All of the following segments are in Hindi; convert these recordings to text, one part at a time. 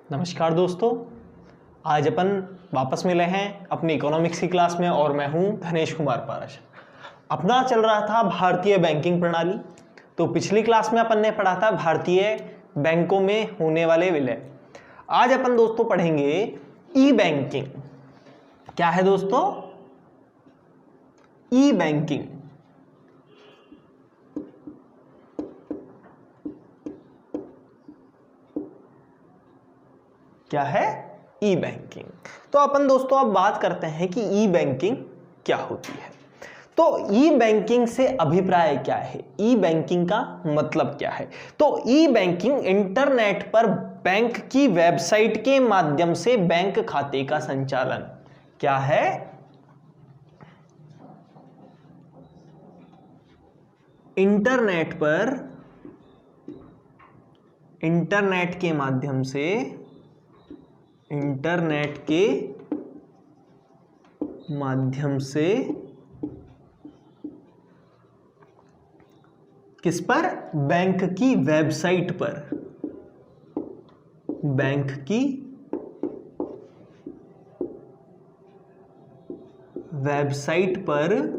नमस्कार दोस्तों, आज अपन वापस मिले हैं अपनी इकोनॉमिक्स की क्लास में और मैं हूं धनेश कुमार पारस। अपना चल रहा था भारतीय बैंकिंग प्रणाली। तो पिछली क्लास में अपन ने पढ़ा था भारतीय बैंकों में होने वाले विलय। आज अपन दोस्तों पढ़ेंगे ई बैंकिंग। क्या है दोस्तों? ई बैंकिंग। क्या है? ई बैंकिंग। तो अपन दोस्तों अब बात करते हैं कि ई बैंकिंग क्या होती है। तो ई बैंकिंग से अभिप्राय क्या है, ई बैंकिंग का मतलब क्या है? तो ई बैंकिंग इंटरनेट पर बैंक की वेबसाइट के माध्यम से बैंक खाते का संचालन। क्या है? इंटरनेट पर, इंटरनेट के माध्यम से, इंटरनेट के माध्यम से किस पर? बैंक की वेबसाइट पर, बैंक की वेबसाइट पर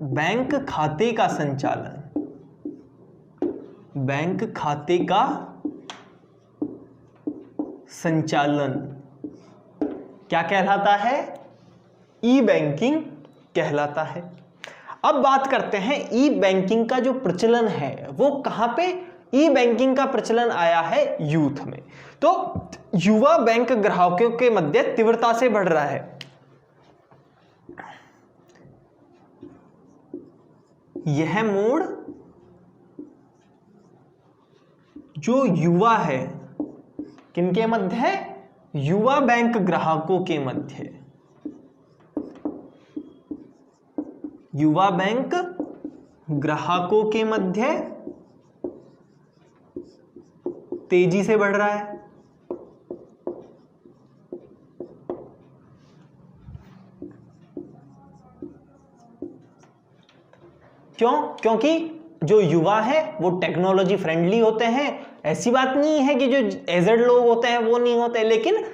बैंक खाते का संचालन, बैंक खाते का संचालन क्या कहलाता है? ई बैंकिंग कहलाता है। अब बात करते हैं ई बैंकिंग का जो प्रचलन है वो कहां पे? ई बैंकिंग का प्रचलन आया है यूथ में। तो युवा बैंक ग्राहकों के मध्य तीव्रता से बढ़ रहा है। यह मोड़ जो युवा है, किनके मध्य है? युवा बैंक ग्राहकों के मध्य, युवा बैंक ग्राहकों के मध्य तेजी से बढ़ रहा है। क्यों? क्योंकि जो युवा है वो टेक्नोलॉजी फ्रेंडली होते हैं। ऐसी बात नहीं है कि जो एजेड लोग होते हैं वो नहीं होते, लेकिन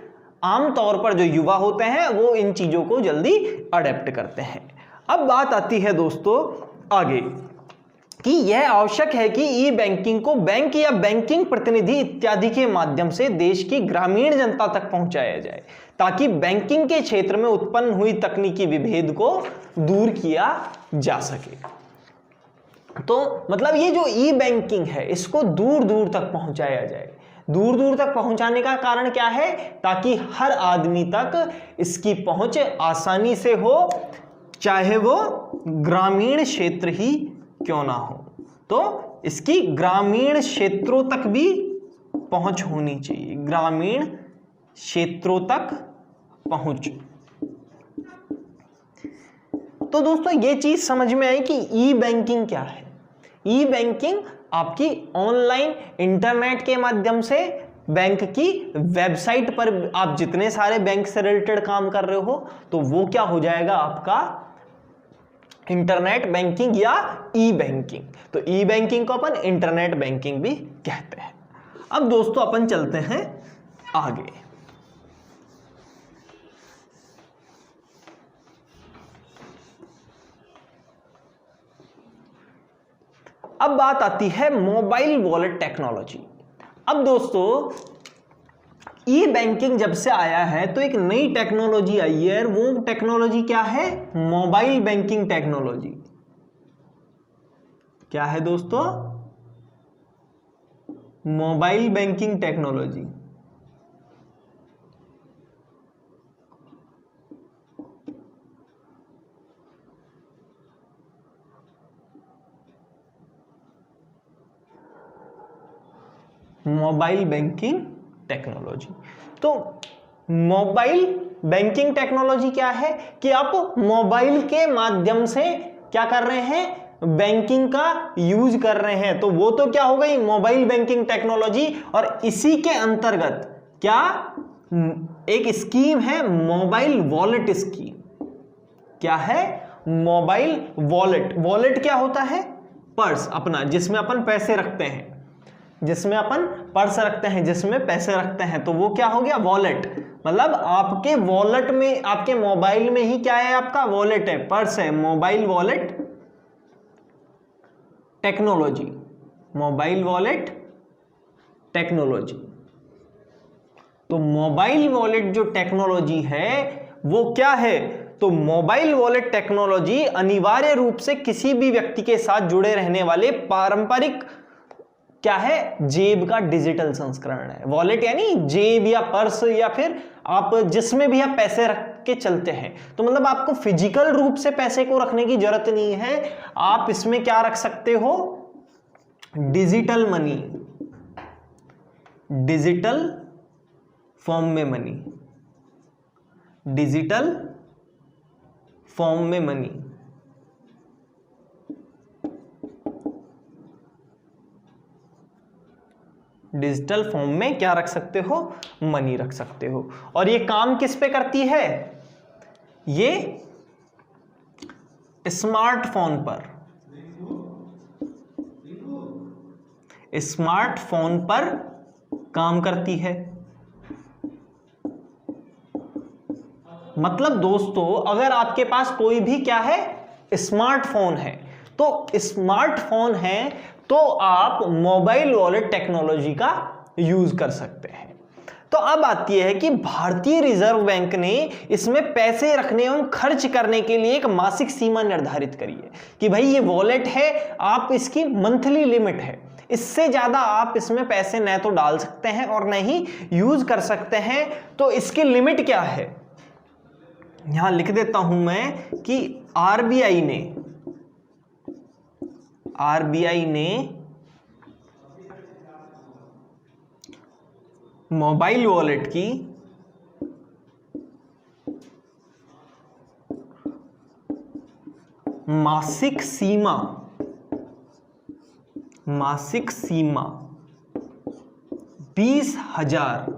आमतौर पर जो युवा होते हैं वो इन चीजों को जल्दी अडेप्ट करते हैं। अब बात आती है दोस्तों आगे कि यह आवश्यक है कि ई बैंकिंग को बैंक या बैंकिंग प्रतिनिधि इत्यादि के माध्यम से देश की ग्रामीण जनता तक पहुंचाया जाए, ताकि बैंकिंग के क्षेत्र में उत्पन्न हुई तकनीकी विभेद को दूर किया जा सके। तो मतलब ये जो ई बैंकिंग है इसको दूर दूर तक पहुंचाया जाए। दूर दूर तक पहुंचाने का कारण क्या है? ताकि हर आदमी तक इसकी पहुंच आसानी से हो, चाहे वो ग्रामीण क्षेत्र ही क्यों ना हो। तो इसकी ग्रामीण क्षेत्रों तक भी पहुंच होनी चाहिए, ग्रामीण क्षेत्रों तक पहुंच। तो दोस्तों ये चीज समझ में आई कि ई बैंकिंग क्या है। ई बैंकिंग आपकी ऑनलाइन इंटरनेट के माध्यम से बैंक की वेबसाइट पर आप जितने सारे बैंक से रिलेटेड काम कर रहे हो तो वो क्या हो जाएगा? आपका इंटरनेट बैंकिंग या ई बैंकिंग। तो ई बैंकिंग को अपन इंटरनेट बैंकिंग भी कहते हैं। अब दोस्तों अपन चलते हैं आगे। अब बात आती है मोबाइल वॉलेट टेक्नोलॉजी। अब दोस्तों ई बैंकिंग जब से आया है तो एक नई टेक्नोलॉजी आई है। वो टेक्नोलॉजी क्या है? Mobile banking technology. क्या है दोस्तों? Mobile banking technology. Mobile banking technology. तो मोबाइल बैंकिंग टेक्नोलॉजी क्या है कि आप मोबाइल के माध्यम से क्या कर रहे हैं? बैंकिंग का यूज कर रहे हैं। तो वो तो क्या हो गई? Mobile banking technology. और इसी के अंतर्गत क्या एक स्कीम है मोबाइल वॉलेट स्कीम। क्या है? Mobile wallet. वॉलेट क्या होता है? पर्स अपना, जिसमें अपन पैसे रखते हैं, जिसमें अपन पर्स रखते हैं, जिसमें पैसे रखते हैं, तो वो क्या हो गया? वॉलेट। मतलब आपके वॉलेट में, आपके मोबाइल में ही क्या है? आपका वॉलेट है, पर्स है। Mobile wallet technology, mobile wallet technology. तो मोबाइल वॉलेट जो टेक्नोलॉजी है वो क्या है? तो मोबाइल वॉलेट टेक्नोलॉजी अनिवार्य रूप से किसी भी व्यक्ति के साथ जुड़े रहने वाले पारंपरिक क्या है? जेब का डिजिटल संस्करण है। वॉलेट यानी जेब या पर्स या फिर आप जिसमें भी आप पैसे रख के चलते हैं। तो मतलब आपको फिजिकल रूप से पैसे को रखने की जरूरत नहीं है, आप इसमें क्या रख सकते हो? डिजिटल मनी, डिजिटल फॉर्म में मनी, डिजिटल फॉर्म में मनी। डिजिटल फॉर्म में क्या रख सकते हो? मनी रख सकते हो। और ये काम किस पे करती है? ये स्मार्टफोन पर, स्मार्टफोन पर काम करती है। मतलब दोस्तों, अगर आपके पास कोई भी क्या है? स्मार्टफोन है, तो स्मार्टफोन है तो आप मोबाइल वॉलेट टेक्नोलॉजी का यूज कर सकते हैं। तो अब आती है कि भारतीय रिजर्व बैंक ने इसमें पैसे रखने एवं खर्च करने के लिए एक मासिक सीमा निर्धारित करी है कि भाई ये वॉलेट है, आप इसकी मंथली लिमिट है, इससे ज्यादा आप इसमें पैसे न तो डाल सकते हैं और न ही यूज कर सकते हैं। तो इसकी लिमिट क्या है? यहां लिख देता हूं मैं कि आरबीआई ने मोबाइल वॉलेट की मासिक सीमा 20,000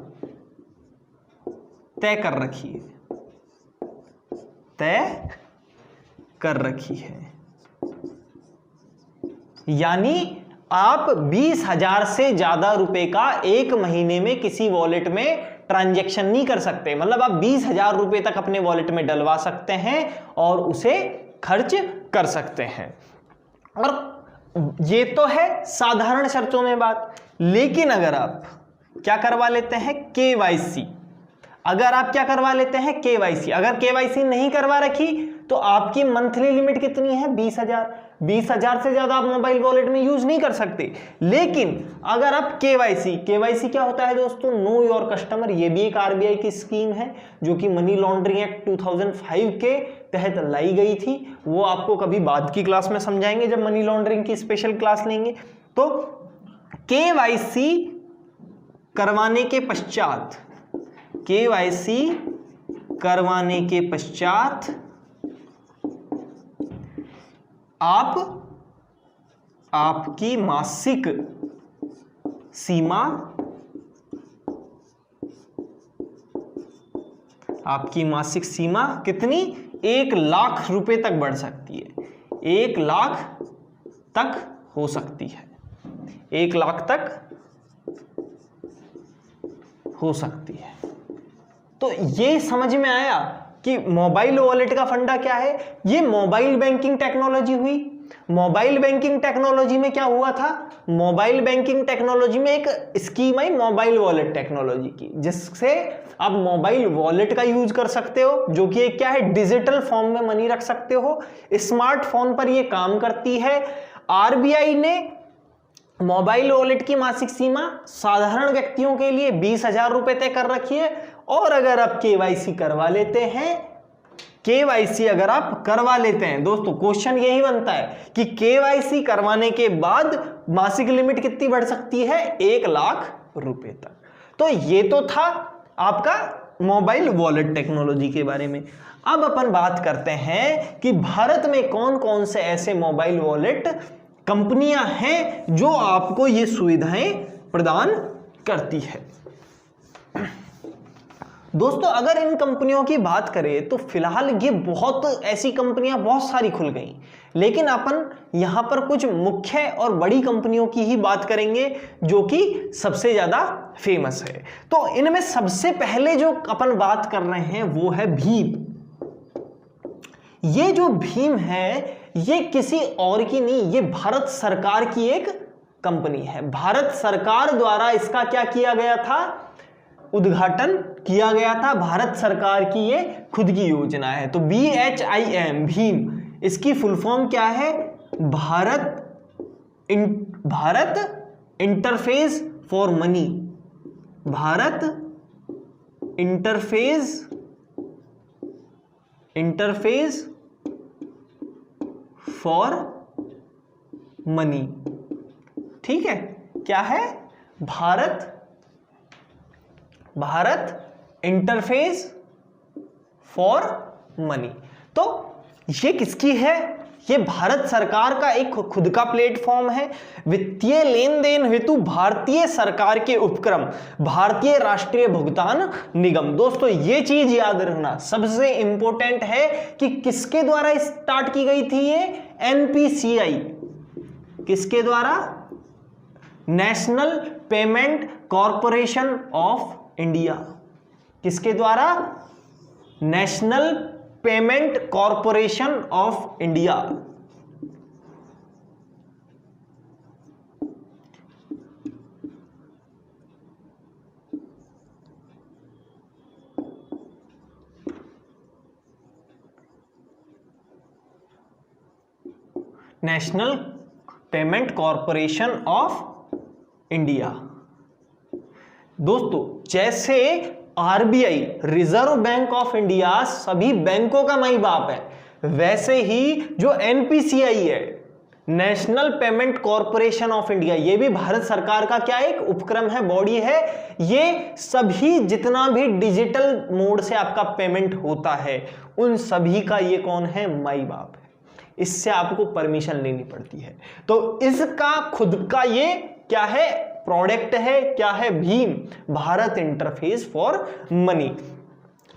तय कर रखी है। यानी आप 20,000 से ज्यादा रुपए का एक महीने में किसी वॉलेट में ट्रांजैक्शन नहीं कर सकते। मतलब आप 20,000 रुपए तक अपने वॉलेट में डलवा सकते हैं और उसे खर्च कर सकते हैं। और ये तो है साधारण शर्तों में बात। लेकिन अगर आप क्या करवा लेते हैं? केवाईसी। अगर आप क्या करवा लेते हैं? केवाईसी। अगर केवाईसी नहीं करवा रखी तो आपकी मंथली लिमिट कितनी है? 20,000। 20,000 से ज्यादा आप मोबाइल वॉलेट में यूज नहीं कर सकते। लेकिन अगर आप केवाईसी क्या होता है दोस्तों? Know your customer. ये भी एक आरबीआई की स्कीम है जो कि मनी लॉन्ड्रिंग एक्ट 2005 के तहत लाई गई थी। वो आपको कभी बाद की क्लास में समझाएंगे जब मनी लॉन्ड्रिंग की स्पेशल क्लास लेंगे। तो केवाईसी करवाने के पश्चात आपकी मासिक सीमा कितनी? 1 लाख रुपए तक बढ़ सकती है। 1 लाख तक हो सकती है। 1 लाख तक हो सकती है। तो ये समझ में आया कि मोबाइल वॉलेट का फंडा क्या है। ये मोबाइल बैंकिंग टेक्नोलॉजी हुई। मोबाइल बैंकिंग टेक्नोलॉजी में क्या हुआ था? मोबाइल बैंकिंग टेक्नोलॉजी में एक स्कीम आई मोबाइल वॉलेट टेक्नोलॉजी की, जिससे आप मोबाइल वॉलेट का यूज कर सकते हो, जो कि एक क्या है? डिजिटल फॉर्म में मनी रख सकते हो। स्मार्टफोन पर यह काम करती है। आरबीआई ने मोबाइल वॉलेट की मासिक सीमा साधारण व्यक्तियों के लिए 20,000 रुपए तय कर रखी है। और अगर आप केवाईसी करवा लेते हैं, अगर आप करवा लेते हैं दोस्तों, क्वेश्चन यही बनता है कि केवाईसी करवाने के बाद मासिक लिमिट कितनी बढ़ सकती है? 1 लाख रुपए तक। तो ये तो था आपका मोबाइल वॉलेट टेक्नोलॉजी के बारे में। अब अपन बात करते हैं कि भारत में कौन कौन से ऐसे मोबाइल वॉलेट कंपनियां हैं जो आपको ये सुविधाएं प्रदान करती है। दोस्तों अगर इन कंपनियों की बात करें तो फिलहाल ये बहुत ऐसी कंपनियां बहुत सारी खुल गई, लेकिन अपन यहां पर कुछ मुख्य और बड़ी कंपनियों की ही बात करेंगे जो कि सबसे ज्यादा फेमस है। तो इनमें सबसे पहले जो अपन बात कर रहे हैं वो है भीम। ये जो भीम है ये किसी और की नहीं, ये भारत सरकार की एक कंपनी है। भारत सरकार द्वारा इसका क्या किया गया था, उद्घाटन किया गया था। भारत सरकार की ये खुद की योजना है। तो BHIM भीम, इसकी फुल फॉर्म क्या है, Bharat interface for money. Bharat interface for money. ठीक है, क्या है, भारत इंटरफेस फॉर मनी। तो ये किसकी है, ये भारत सरकार का एक खुद का प्लेटफॉर्म है। वित्तीय लेन देन हेतु भारतीय सरकार के उपक्रम भारतीय राष्ट्रीय भुगतान निगम। दोस्तों ये चीज याद रखना सबसे इंपॉर्टेंट है कि किसके द्वारा स्टार्ट की गई थी ये, NPCI। किसके द्वारा, national payment corporation of India. किसके द्वारा, national payment corporation of India. National payment corporation of India. दोस्तों जैसे RBI reserve bank of India सभी बैंकों का माई बाप है, वैसे ही जो NPCI है, national payment corporation of India, ये भी भारत सरकार का क्या एक उपक्रम है, बॉडी है। ये सभी जितना भी डिजिटल मोड से आपका पेमेंट होता है उन सभी का ये कौन है, माई बाप है। इससे आपको परमिशन लेनी पड़ती है। तो इसका खुद का ये क्या है, प्रोडक्ट है, क्या है, Bhim, Bharat interface for money,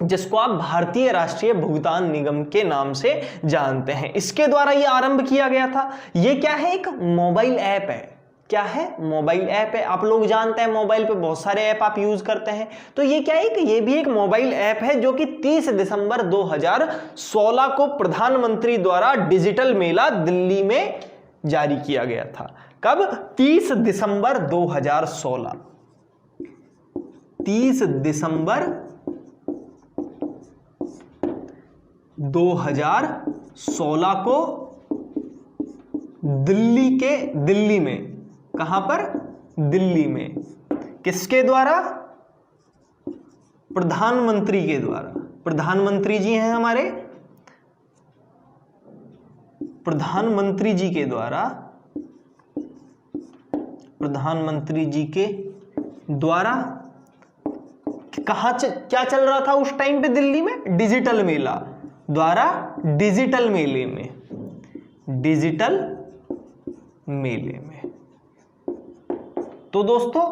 जिसको आप भारतीय राष्ट्रीय भुगतान निगम के नाम से जानते हैं। इसके द्वारा ये आरंभ किया गया था। ये क्या है, एक मोबाइल ऐप है। क्या है, मोबाइल ऐप है। आप लोग जानते हैं मोबाइल पे बहुत सारे ऐप आप यूज करते हैं, तो ये क्या है, ये भी एक मोबाइल ऐप है जो कि 30 दिसंबर 2016 को प्रधानमंत्री द्वारा डिजिटल मेला दिल्ली में जारी किया गया था। कब, 30 दिसंबर 2016। 30 दिसंबर 2016 को दिल्ली में, कहां पर, दिल्ली में, किसके द्वारा, प्रधानमंत्री के द्वारा। प्रधानमंत्री जी हैं हमारे, प्रधानमंत्री जी के द्वारा, प्रधानमंत्री जी के द्वारा कहां क्या चल रहा था उस टाइम पे दिल्ली में, डिजिटल मेला द्वारा, डिजिटल मेले में, डिजिटल मेले में। तो दोस्तों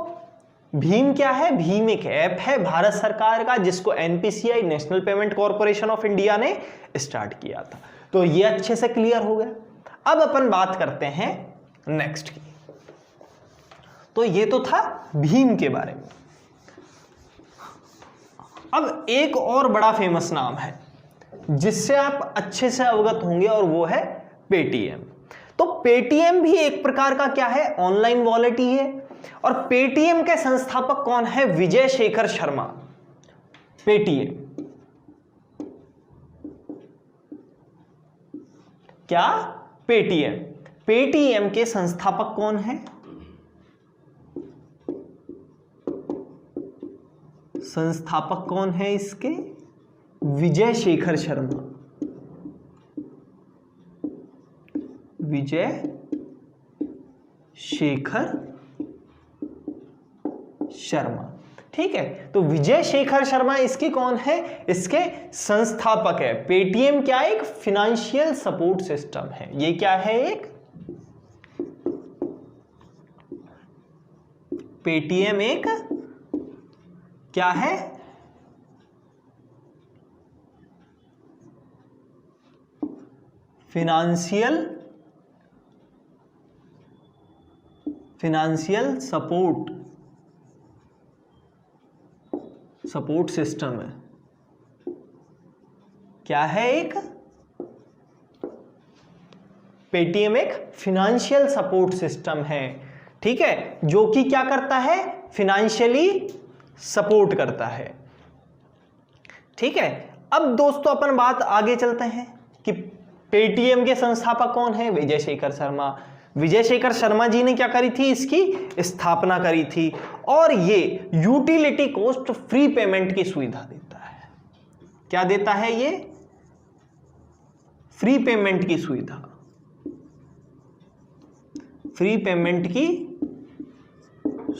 भीम क्या है, भीम एक ऐप है भारत सरकार का जिसको NPCI national payment corporation of India ने स्टार्ट किया था। तो ये अच्छे से क्लियर हो गया। अब अपन बात करते हैं नेक्स्ट की। तो ये तो था भीम के बारे में। अब एक और बड़ा फेमस नाम है जिससे आप अच्छे से अवगत होंगे और वो है पेटीएम। तो पेटीएम भी एक प्रकार का क्या है, ऑनलाइन वॉलेट ही है। और पेटीएम के संस्थापक कौन है, विजय शेखर शर्मा। पेटीएम क्या, पेटीएम के संस्थापक कौन है, संस्थापक कौन है इसके, विजय शेखर शर्मा। विजय शेखर शर्मा, ठीक है। तो विजय शेखर शर्मा इसके कौन है, इसके संस्थापक है। पेटीएम क्या है, एक फाइनेंशियल सपोर्ट सिस्टम है। ये क्या है, एक पेटीएम एक क्या है, फिनेंशियल सपोर्ट सिस्टम है। क्या है? एक पेटीएम एक फिनेंशियल सपोर्ट सिस्टम है, ठीक है, जो कि क्या करता है? फिनेंशियली सपोर्ट करता है, ठीक है। अब दोस्तों अपन बात आगे चलते हैं कि पेटीएम के संस्थापक कौन है? विजय शेखर शर्मा। विजय शेखर शर्मा जी ने क्या करी थी? इसकी स्थापना करी थी, और ये यूटिलिटी कॉस्ट फ्री पेमेंट की सुविधा देता है। क्या देता है ये? फ्री पेमेंट की सुविधा, फ्री पेमेंट की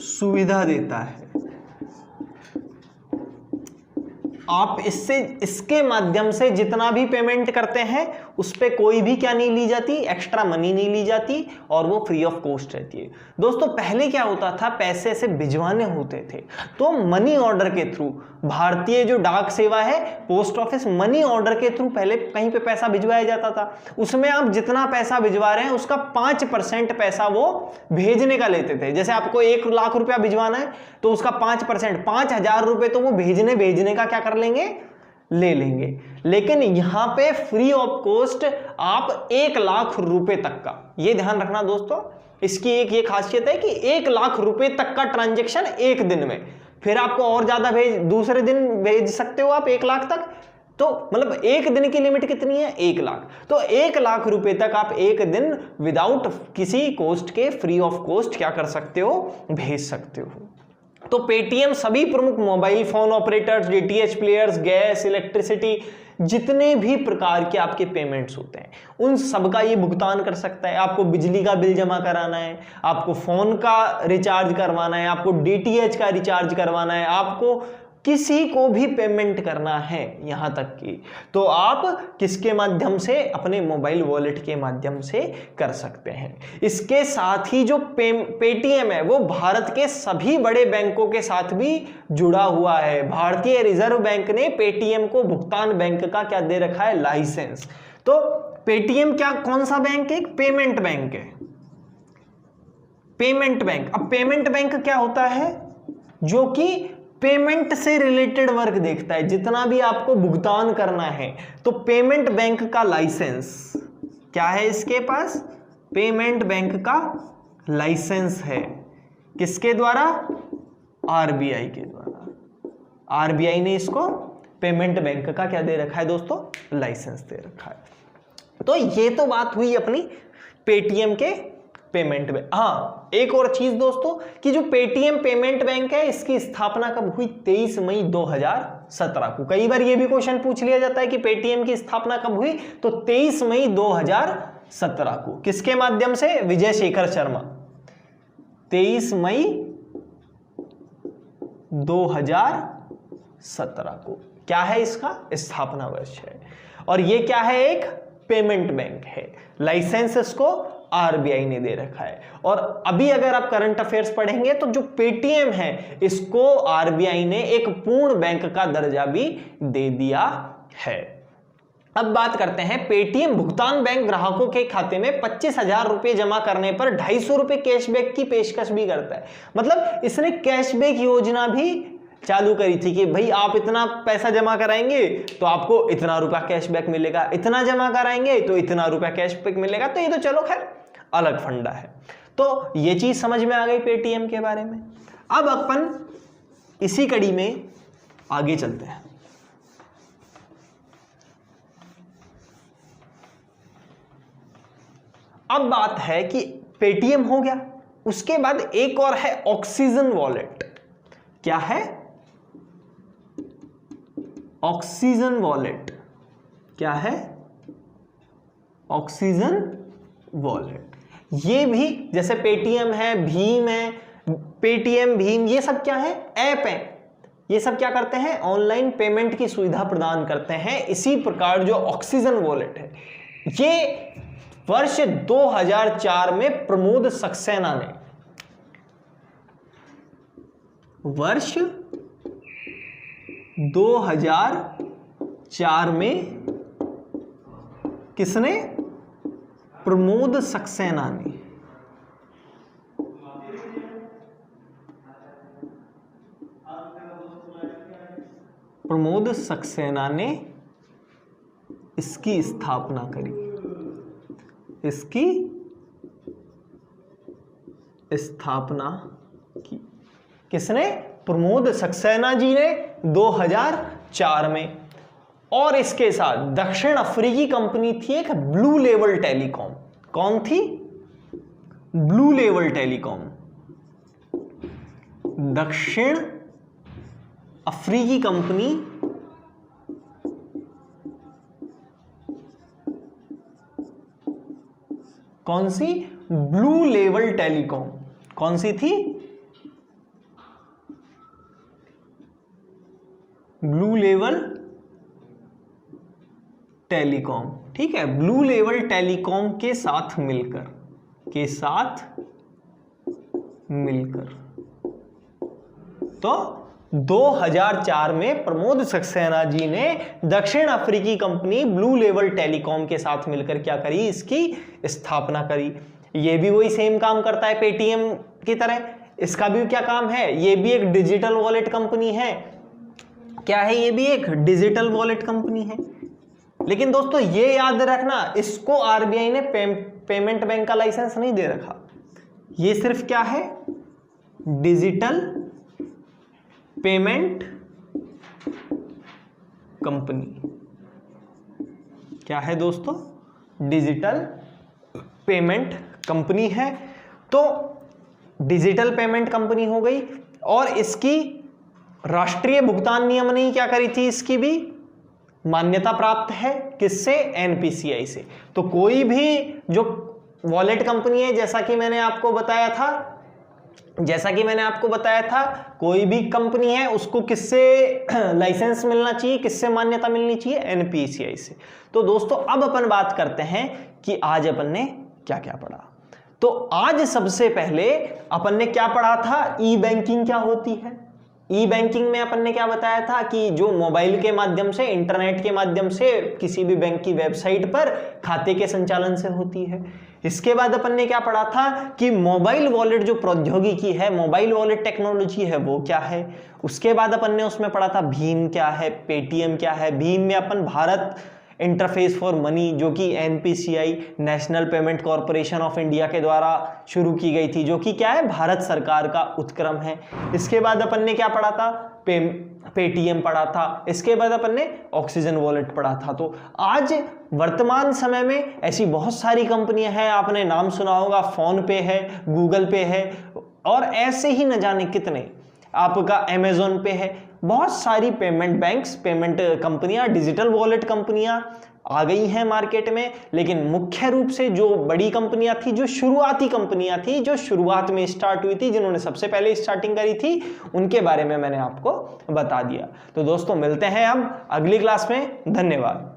सुविधा देता है। आप इसके माध्यम से जितना भी पेमेंट करते हैं उस पे कोई भी क्या नहीं ली जाती? एक्स्ट्रा मनी नहीं ली जाती, और वो फ्री ऑफ कॉस्ट रहती है। दोस्तों पहले क्या होता था? पैसे से भिजवाने होते थे तो मनी ऑर्डर के थ्रू, भारतीय जो डाक सेवा है, पोस्ट ऑफिस, मनी ऑर्डर के थ्रू पहले कहीं पे पैसा भिजवाया जाता था। उसमें आप जितना पैसा भिजवा रहे हैं उसका 5% पैसा वो भेजने का लेते थे। जैसे आपको 1 लाख रुपया भिजवाना है तो उसका 5%, 5,000 रुपए तो वो भेजने का क्या कर लेंगे? ले लेंगे। लेकिन यहां पे फ्री ऑफ कॉस्ट आप 1 लाख रुपए तक का, ये ध्यान रखना दोस्तों, इसकी एक ये खासियत है कि 1 लाख रुपए तक का ट्रांजैक्शन एक दिन में, फिर आपको और ज्यादा दूसरे दिन भेज सकते हो आप 1 लाख तक। तो मतलब एक दिन की लिमिट कितनी है? 1 लाख। तो 1 लाख रुपए तक आप एक दिन विदाउट किसी कॉस्ट के, फ्री ऑफ कॉस्ट क्या कर सकते हो? भेज सकते हो। तो पेटीएम सभी प्रमुख mobile phone operators, DTH players, gas, electricity, जितने भी प्रकार के आपके पेमेंट्स होते हैं उन सब का ये भुगतान कर सकता है। आपको बिजली का बिल जमा कराना है, आपको फोन का रिचार्ज करवाना है, आपको डीटीएच का रिचार्ज करवाना है, आपको किसी को भी पेमेंट करना है यहां तक कि, तो आप किसके माध्यम से? अपने मोबाइल वॉलेट के माध्यम से कर सकते हैं। इसके साथ ही जो पेटीएम है वो भारत के सभी बड़े बैंकों के साथ भी जुड़ा हुआ है। भारतीय रिजर्व बैंक ने पेटीएम को भुगतान बैंक का क्या दे रखा है? लाइसेंस। तो पेटीएम क्या, कौन सा बैंक है? एक पेमेंट बैंक है, पेमेंट बैंक। अब पेमेंट बैंक क्या होता है? जो कि पेमेंट से रिलेटेड वर्क देखता है। जितना भी आपको भुगतान करना है तो पेमेंट बैंक का लाइसेंस क्या है इसके पास? पेमेंट बैंक का लाइसेंस है। किसके द्वारा? आरबीआई के द्वारा। आरबीआई ने इसको पेमेंट बैंक का क्या दे रखा है दोस्तों? लाइसेंस दे रखा है। तो ये तो बात हुई अपनी पेटीएम के पेमेंट बैंक। हाँ, एक और चीज दोस्तों कि जो पेटीएम पेमेंट बैंक है इसकी स्थापना कब हुई? 23 मई 2017 को। कई बार ये भी क्वेश्चन पूछ लिया जाता है कि पेटीएम की स्थापना कब हुई, तो 23 मई 2017 को। किसके माध्यम से? विजय शेखर शर्मा। 23 मई 2017 को क्या है? इसका स्थापना वर्ष है। और ये क्या है? एक पेमेंट बैंक है। लाइसेंस इसको आरबीआई ने दे रखा है। और अभी अगर आप करंट अफेयर्स पढ़ेंगे तो जो पेटीएम है इसको आरबीआई ने एक पूर्ण बैंक का दर्जा भी दे दिया है। अब बात करते हैं, पेटीएम भुगतान बैंक ग्राहकों के खाते में 25,000 रुपए जमा करने पर 250 रुपए कैशबैक की पेशकश भी करता है। मतलब इसने कैशबैक योजना भी चालू करी थी कि भाई आप इतना पैसा जमा कराएंगे तो आपको इतना रुपया कैशबैक मिलेगा, इतना जमा कराएंगे तो इतना रुपया कैशबैक मिलेगा। तो ये तो चलो खैर अलग फंडा है। तो ये चीज समझ में आ गई पेटीएम के बारे में। अब अपन इसी कड़ी में आगे चलते हैं। अब बात है कि पेटीएम हो गया, उसके बाद एक और है ऑक्सीजन वॉलेट। क्या है? Oxygen wallet. क्या है? Oxygen wallet. ये भी जैसे पेटीएम है, भीम है, पेटीएम, भीम, ये सब क्या है? ऐप है। ये सब क्या करते हैं? ऑनलाइन पेमेंट की सुविधा प्रदान करते हैं। इसी प्रकार जो ऑक्सीजन वॉलेट है ये वर्ष 2004 में प्रमोद सक्सेना ने, वर्ष 2004 में किसने? प्रमोद सक्सेना ने इसकी स्थापना करी। इसकी स्थापना की किसने? प्रमोद सक्सेना जी ने 2004 में। और इसके साथ दक्षिण अफ्रीकी कंपनी थी एक ब्लू लेवल टेलीकॉम। कौन थी? Blue level telecom. दक्षिण अफ्रीकी कंपनी कौन सी? Blue level telecom. कौन सी थी? Blue level telecom. ठीक है, ब्लू लेवल टेलीकॉम के साथ मिलकर तो 2004 में प्रमोद सक्सेना जी ने दक्षिण अफ्रीकी कंपनी ब्लू लेवल टेलीकॉम के साथ मिलकर क्या करी? इसकी स्थापना करी। ये भी वही सेम काम करता है पेटीएम की तरह। इसका भी क्या काम है? ये भी एक डिजिटल वॉलेट कंपनी है। क्या है? ये भी एक डिजिटल वॉलेट कंपनी है। लेकिन दोस्तों ये याद रखना, इसको आरबीआई ने पेमेंट बैंक का लाइसेंस नहीं दे रखा। ये सिर्फ क्या है? Digital payment company. क्या है दोस्तों? डिजिटल पेमेंट कंपनी है। तो डिजिटल पेमेंट कंपनी हो गई। और इसकी राष्ट्रीय भुगतान नियम ने क्या करी थी? इसकी भी मान्यता प्राप्त है। किससे? एनपीसीआई से। तो कोई भी जो वॉलेट कंपनी है, जैसा कि मैंने आपको बताया था, कोई भी कंपनी है उसको किससे लाइसेंस मिलना चाहिए, किससे मान्यता मिलनी चाहिए? एनपीसीआई से। तो दोस्तों अब अपन बात करते हैं कि आज अपन ने क्या क्या पढ़ा। तो आज सबसे पहले अपन ने क्या पढ़ा था? ई बैंकिंग क्या होती है। ई बैंकिंग में अपन ने क्या बताया था कि जो मोबाइल के माध्यम से, इंटरनेट के माध्यम से किसी भी बैंक की वेबसाइट पर खाते के संचालन से होती है। इसके बाद अपन ने क्या पढ़ा था कि मोबाइल वॉलेट जो प्रौद्योगिकी है, मोबाइल वॉलेट टेक्नोलॉजी है, वो क्या है। उसके बाद अपन ने उसमें पढ़ा था भीम क्या है, पेटीएम क्या है। भीम में अपन भारत इंटरफेस फॉर मनी, जो कि NPCI national payment corporation of India के द्वारा शुरू की गई थी, जो कि क्या है? भारत सरकार का उपक्रम है। इसके बाद अपन ने क्या पढ़ा था? पेटीएम पढ़ा था। इसके बाद अपन ने ऑक्सीजन वॉलेट पढ़ा था। तो आज वर्तमान समय में ऐसी बहुत सारी कंपनियां हैं, आपने नाम सुना होगा, फोन पे है, गूगल पे है, और ऐसे ही न जाने कितने, आपका अमेजोन पे है। बहुत सारी पेमेंट बैंक्स, पेमेंट कंपनियां, डिजिटल वॉलेट कंपनियां आ गई हैं मार्केट में। लेकिन मुख्य रूप से जो बड़ी कंपनियां थी, जो शुरुआती कंपनियां थी, जो शुरुआत में स्टार्ट हुई थी, जिन्होंने सबसे पहले स्टार्टिंग करी थी, उनके बारे में मैंने आपको बता दिया। तो दोस्तों मिलते हैं अब अगली क्लास में। धन्यवाद।